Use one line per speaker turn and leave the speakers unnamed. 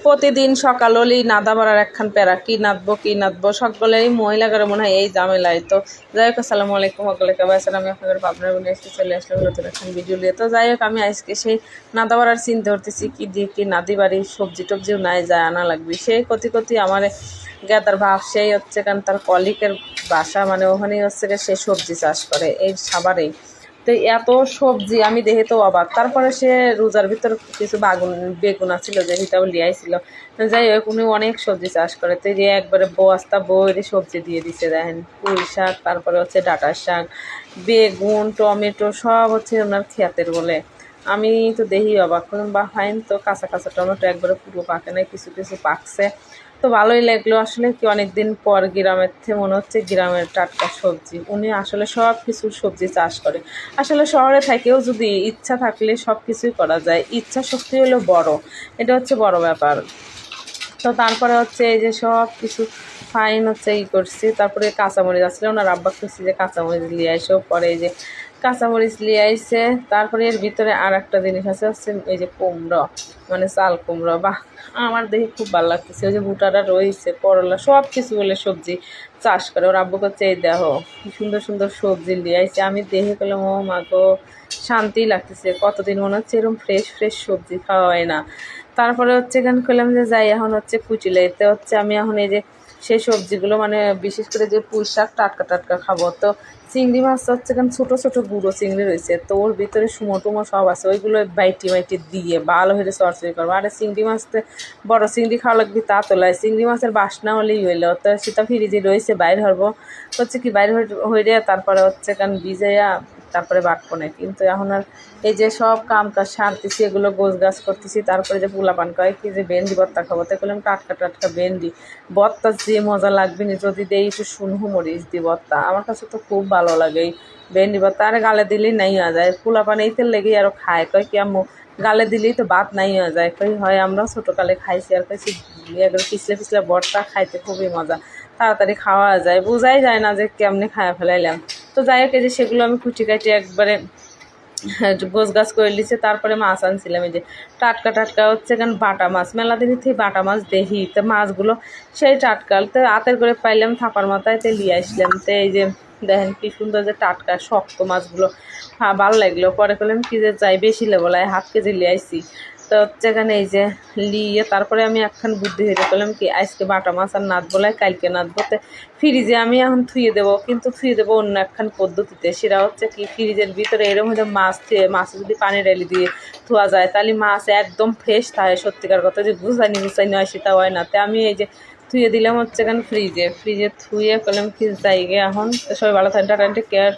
প্রতিদিন সকাল হলেই নাদা বাড়ার একখান প্যারা, কি নাদবো সকলেই মহিলাদের মনে হয় এই ঝামেলায়। তো যাই হোক, আসসালামু আলাইকুম সকলে, কেমন আছেন? আমি আপনাদের পাবনার বোনে এসে চলে আসলাম নতুন একখান ভিডিও নিয়ে। তো যাই হোক, আমি আজকে সেই নাদা বাড়ার চিন্তা করতেছি, কি দিয়ে কি নাদি বাড়ি, সবজি টবজিও নাই, যায় আনা লাগবে। সেই কতি আমার গেদার ভাব, সেই হচ্ছে কারণ তার কলিকের বাসা, মানে ওখানেই হচ্ছে সে সবজি চাষ করে এই সাভারেই। তো এত সবজি আমি দেখে তো অবাক। তারপরে সে রোজার ভিতর কিছু বেগুন আছিল যে হিটাও লিয়াইছিল। যাই হোক, উনি অনেক সবজি চাষ করে। তো যে একবারে বস্তা বইরে সবজি দিয়ে দিছে, দেখেন পুঁই শাক, তারপরে হচ্ছে ডাঁটার শাক, বেগুন, টমেটো সব হচ্ছে ওনার ক্ষেতের বলে। আমি তো দেখি অবাক করুন, বা ফাইন। তো কাঁচা কাঁচা টমেটো একবারে পুরো পাকে নাই, কিছু কিছু পাকছে। তো ভালোই লাগলো আসলে, কি অনেকদিন পর গ্রামের থেকে মনে হচ্ছে গ্রামের টাটকা সবজি। উনি আসলে সব কিছু সবজি চাষ করে। আসলে শহরে থেকেও যদি ইচ্ছা থাকলে সব কিছুই করা যায়, ইচ্ছা শক্তি হলো বড়, এটা হচ্ছে বড় ব্যাপার। তো তারপরে হচ্ছে এই যে সব কিছু ফাইন হচ্ছে করছি। তারপরে কাঁচামরিচ আসলে ওনার আব্বা খুঁজছি যে কাঁচামরিচ নিয়ে আইসো, পরে এই যে কাঁচামরিচ নিয়ে আইসে। তারপরে এর ভিতরে আর একটা জিনিস আছে, হচ্ছে এই যে কুমড়ো, মানে চাল কুমড়ো। বাহ, আমার দেখে খুব ভালো লাগতেছে। ওই যে ভুটাটা রয়েছে, করলা, সব কিছু বলে সবজি চাষ করে। ওর আব্বু করছে এই দেখো কি সুন্দর সুন্দর সবজি নিয়ে আইসে। আমি দেখে পেলাম ও মা গো, শান্তি লাগতেছে। কতদিন মনে হচ্ছে এরকম ফ্রেশ ফ্রেশ সবজি খাওয়া হয় না। তারপরে হচ্ছে এখানে করলাম যে যাই এখন হচ্ছে কুচিলে, এতে হচ্ছে আমি এখন এই যে সেই সবজিগুলো, মানে বিশেষ করে যে পুঁই শাক টাটকা টাটকা খাবো। তো চিংড়ি মাছ হচ্ছে এখানে ছোটো ছোটো গুঁড়ো চিংড়ি রয়েছে, তো ওর ভিতরে সুমো টুমো সব আছে, ওইগুলো বাইটি দিয়ে ভালো হয়ে চরচড়ি করবো। আর চিংড়ি মাছতে বড় চিংড়ি খাওয়া লাগবে তা তোলায়, চিংড়ি মাছের বাসনা হলেই হইলো। তো সেটা ফ্রিজে রয়েছে, বাইর হবো হচ্ছে কি বাইরে হয়ে তারপরে হচ্ছে কারণ ভিজাইয়া তারপরে বাটবো না। কিন্তু এখন আর এই যে সব কাম কাজ সারতেছি, এগুলো গোছ গাছ করতেছি। তারপরে যে পোলাপান কয় কি যে ভেন্ডি ভর্তা খাবো, তো করলাম টাটকা টাটকা ভেন্ডি ভর্তা যে মজা লাগবে না যদি দেই একটু শুনহু মরিচ দি ভর্তা। আমার কাছে তো খুব ভালো লাগে এই ভেন্ডি ভর্তা। আর গালে দিলেই নাই হয়ে যায়, পোলাপান এই তেল লেগেই আরও খায়, কয় কি আম্মু গালে দিলেই তো ভাত নাই হয়ে যায়। কই হয়, আমরাও ছোটোকালে খাইছি। আর খাইছি একবার পিছলে পিছলে ভর্তা খাইতে খুবই মজা, তাড়াতাড়ি খাওয়া যায়, বোঝাই যায় না যে কেমনে খাওয়া ফেলাইলাম। তো যাই হোক, এই যে সেগুলো আমি কুচি কাটি একবারে গোছ গাছ করে নিচ্ছে। তারপরে মাছ আনছিলাম, এই যে টাটকা টাটকা হচ্ছে কেন বাটা মাছ, মেলা দিন থেকে বাটা মাছ দেখি, তো মাছগুলো সেই টাটকাল। তো হাতের করে পাইলাম থাপার মাথায়, তো লিয়ে আসলাম। তো এই যে দেখেন কি সুন্দর যে টাটকা শক্ত মাছগুলো, হ্যাঁ ভালো লাগলো। পরে করলাম কি যে যাই বেশি লেবলায় 1/2 কেজি লিয়ে আইসি। তো হচ্ছে এখানে এই যে লিয়ে তারপরে আমি একখান বুদ্ধি হয়ে করলাম কি আজকে বাটা মাছ আর নাত বলাই কালকে নাতবো। তো ফ্রিজে আমি এখন থুয়ে দেবো, কিন্তু থুয়ে দেবো অন্য একখান পদ্ধতিতে। সেটা হচ্ছে কি ফ্রিজের ভিতরে এরকম হয়তো মাছ থুয়ে, মাছে যদি পানি ঢেলে দিয়ে ধোয়া যায় তাহলে মাছ একদম ফ্রেশ থাকে। সত্যিকার কথা যে বুঝাইনি হয় সেটা হয় না। তো আমি এই যে থুয়ে দিলাম হচ্ছে কেন ফ্রিজে থুয়ে করলাম কি জায়গায় এখন। তো সবাই ভালো থাকেন, টাটা, টেক কেয়ার।